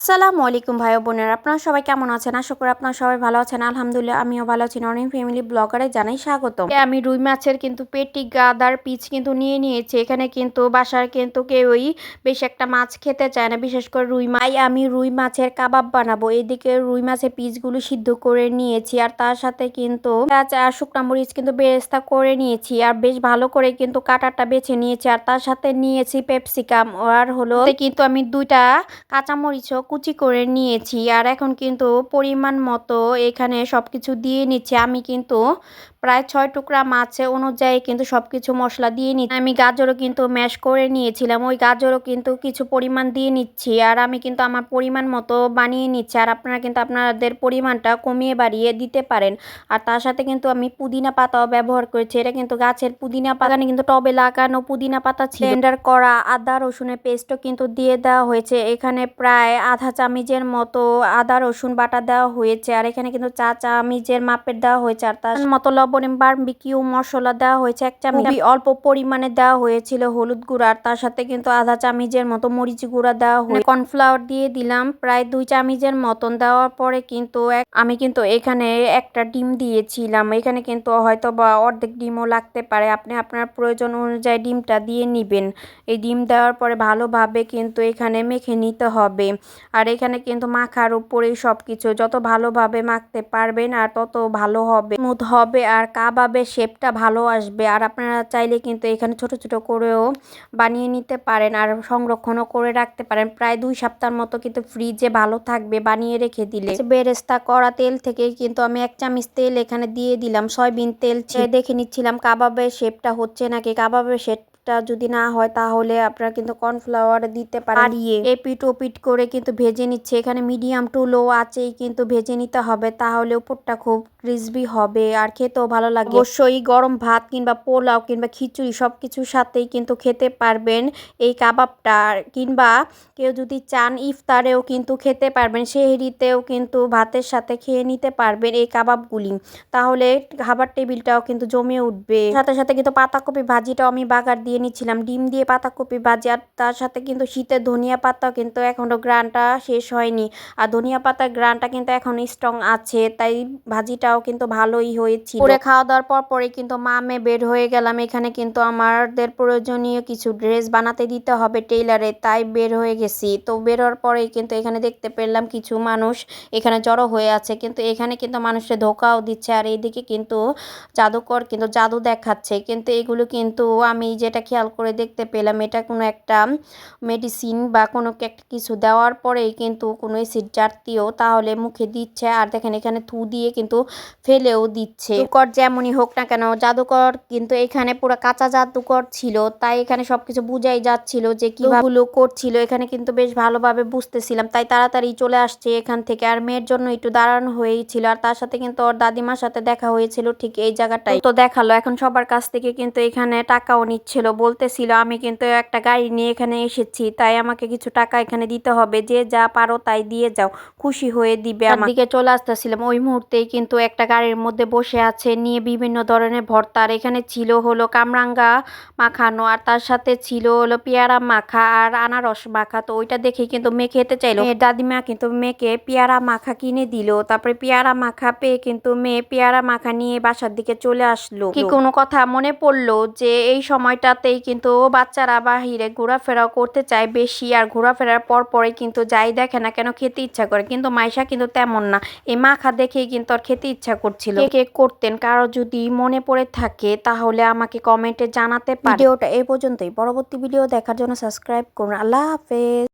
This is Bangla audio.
আসসালামু আলাইকুম ভাই ও বোনেরা, আপনারা সবাই কেমন আছেন? আশা করি আপনারা সবাই ভালো আছেন। আলহামদুলিল্লাহ আমিও ভালো আছি। নরিন ফ্যামিলি ব্লগারে জানাই স্বাগতম। আমি রুই মাছের কিন্তু পেটি গাদার পিস কিন্তু নিয়ে নিয়েছি। এখানে কিন্তু বাসার কিন্তু কেউই বেশ একটা মাছ খেতে চায় না, বিশেষ করে রুই মাছ। আমি রুই মাছের কাবাব বানাবো। এদিকে রুই মাছের পিসগুলো সিদ্ধ করে নিয়েছি, আর তার সাথে কিন্তু পেঁয়াজ আর শুকনা মরিচ কিন্তু বেরেস্তা করে নিয়েছি, আর বেশ ভালো করে কিন্তু কাটাটা বেছে নিয়েছি। আর তার সাথে নিয়েছি পেপসিকাম, আর হলো কিন্তু আমি দুইটা কাঁচামরিচও কুচি করে নিয়েছি। আর এখন কিন্তু পরিমাণ মতো এখানে সবকিছু দিয়ে নিচ্ছি। আমি কিন্তু প্রায় 6 টুকরা মাছে অনুযায়ী কিন্তু সবকিছু মশলা দিয়ে নিচ্ছি। আমি গাজরও কিন্তু ম্যাশ করে নিয়েছিলাম, ওই গাজরও কিন্তু কিছু পরিমাণ দিয়ে নিচ্ছি। আর আমি কিন্তু আমার পরিমাণ মতো বানিয়ে নিচ্ছি, আর আপনারা কিন্তু আপনাদের পরিমাণটা কমিয়ে বাড়িয়ে দিতে পারেন। আর তার সাথে কিন্তু আমি পুদিনা পাতাও ব্যবহার করেছি। এটা কিন্তু গাছের পুদিনা পাতা, কিন্তু টবে লাগানো পুদিনা পাতা ছিল। ব্লেন্ডার করা আদা রসুনের পেস্টও কিন্তু দিয়ে দেওয়া হয়েছে। এখানে প্রায় আধা চামচের মতো আদা রসুন বাটা দেওয়া হয়েছে, আর এখানে কিন্তু 4 চামচের মাপের দেওয়া হয়েছে। আর তার মতো লবণ বারবিকিউ মশলা দেওয়া হয়েছে 1 চামচ। অল্প পরিমাণে দেওয়া হয়েছিল হলুদ গুঁড়া, আর তার সাথে কিন্তু আধা চামচের মতো মরিচ গুঁড়া দেওয়া হয়েছে। কর্নফ্লাওয়ার দিয়ে দিলাম প্রায় 2 চামচের মতন। দেওয়ার পরে কিন্তু আমি কিন্তু এখানে একটা ডিম দিয়েছিলাম। এখানে কিন্তু হয়তো বা অর্ধেক ডিমও লাগতে পারে, আপনি আপনার প্রয়োজন অনুযায়ী ডিমটা দিয়ে নিবেন। এই ডিম দেওয়ার পরে ভালোভাবে কিন্তু এখানে মেখে নিতে হবে। আর এখানে কিন্তু মাখার উপরেই সবকিছু, যত ভালোভাবে মাখতে পারবেন আর তত ভালো হবে, স্মুথ হবে, আর কাবাবের শেপটা ভালো আসবে। আর আপনারা চাইলে কিন্তু এখানে ছোট ছোট করেও বানিয়ে নিতে পারেন, আর সংরক্ষণও করে রাখতে পারেন। প্রায় 2 সপ্তাহের মতো কিন্তু ফ্রিজে ভালো থাকবে বানিয়ে রেখে দিলে। বেরেস্তা করা তেল থেকে কিন্তু আমি 1 চামচ তেল এখানে দিয়ে দিলাম। সয়াবিন তেল দেখে নিচ্ছিলাম কাবাবের শেপটা হচ্ছে নাকি। কাবাবের শেপ যদি না হয় তাহলে আপনারা কিন্তু কর্নফ্লাওয়ার দিতে পারেন। এপিট ওপিট করে কিন্তু ভেজে নিচ্ছে। এখানে মিডিয়াম টু লো আঁচেই কিন্তু ভেজে নিতে হবে, তাহলে উপরটা খুব ক্রিসপি হবে আর খেতেও ভালো লাগে। অবশ্যই গরম ভাত কিংবা পোলাও কিংবা খিচুড়ি সবকিছুর সাথেই কিন্তু খেতে পারবেন এই কাবাবটা। কিংবা কেউ যদি চান ইফতারেও কিন্তু খেতে পারবেন, সেহরিতেও কিন্তু ভাতের সাথে খেয়ে নিতে পারবেন এই কাবাবগুলি। তাহলে খাবার টেবিলটাও কিন্তু জমে উঠবে। সাথে সাথে কিন্তু পাতাকপি ভাজিটাও আমি বাগার দিয়ে নিচ্ছিলাম, ডিম দিয়ে পাতাকপি ভাজি। আর তার সাথে কিন্তু শীতের ধনিয়া পাতাও কিন্তু এখনো গ্রানটা শেষ হয়নি, আর ধনিয়া পাতার গ্রানটা কিন্তু এখন স্ট্রং আছে, তাই ভাজিটাও কিন্তু ভালোই হয়েছিল। পরে খাওয়া দাওয়ার পরে কিন্তু মামে বের হয়ে গেলাম। এখানে কিন্তু আমাদের প্রয়োজনীয় কিছু ড্রেস বানাতে দিতে হবে টেইলারে, তাই বের হয়ে গেছি। তো বের হওয়ার পরেই কিন্তু এখানে দেখতে পেলাম কিছু মানুষ এখানে জড়ো হয়ে আছে, কিন্তু এখানে কিন্তু মানুষের ধোকাও দিচ্ছে। আর এইদিকে কিন্তু জাদুকর কিন্তু জাদু দেখাচ্ছে, কিন্তু এগুলো কিন্তু আমি যেটা খেয়াল করে দেখতে পেলাম, এটা কোনো একটা মেডিসিন বা কোনো একটা কিছু দেওয়ার পরেই কিন্তু কোনো অ্যাসিড জাতীয়, তাহলে মুখে দিচ্ছে। আর দেখেন এখানে থু দিয়ে কিন্তু ফেলেও দিচ্ছে। জাদুকর যেমনই হোক না কেন, জাদুকর কিন্তু এখানে পুরো কাঁচা জাদুকর ছিল, তাই এখানে সবকিছু বুঝাই যাচ্ছিল যে কিভাবে করছিল। এখানে কিন্তু বেশ ভালোভাবে বুঝতেছিলাম, তাই তাড়াতাড়ি চলে আসছে এখান থেকে। আর মেয়ের জন্য একটু দাঁড়ানো হয়েছিল, আর তার সাথে কিন্তু ওর দাদিমার সাথে দেখা হয়েছিল ঠিক এই জায়গাটাই। তো দেখালো এখন সবার কাছ থেকে কিন্তু এখানে টাকাও নিচ্ছিল, বলতেছিল আমি কিন্তু একটা গাড়ি নিয়ে এখানে এসেছি, তাই আমাকে কিছু টাকা এখানে দিতে হবে, যে যা পারো তাই দিয়ে যাও, খুশি হয়ে দিবে। আমার দিকে চলে আসতেছিলাম, ওই মুহূর্তেই কিন্তু একটা গাড়ির মধ্যে বসে আছে নিয়ে বিভিন্ন ধরনের ভর্তা। আর এখানে ছিল হলো কামরাঙ্গা মাখানো, আর তার সাথে ছিল হলো পেয়ারা মাখা আর আনারস মাখা। তো ওইটা দেখে কিন্তু মেয়ে খেতে চাইলো। মেয়ের দাদিমা কিন্তু মেয়েকে পেয়ারা মাখা কিনে দিল। তারপরে পেয়ারা মাখা পেয়ে কিন্তু মেয়ে পেয়ারা মাখা নিয়ে বাসার দিকে চলে আসলো। কি কোনো কথা মনে পড়লো যে এই সময়টাতেই কিন্তু বাচ্চারা বাহিরে ঘোরাফেরা করতে চায় বেশি, আর ঘোরাফেরার পরে কিন্তু যাই দেখে না কেন খেতে ইচ্ছা করে। কিন্তু মাইশা কিন্তু তেমন না, এই মাখা দেখেই কিন্তু আর খেতে ইচ্ছা করছিল। কে করতেন কারো যদি মনে পড়ে থাকে তাহলে আমাকে কমেন্টে জানাতে পারেন। ভিডিওটা এই পর্যন্তই, পরবর্তী ভিডিও দেখার জন্য সাবস্ক্রাইব করুন। আল্লাহ হাফেজ।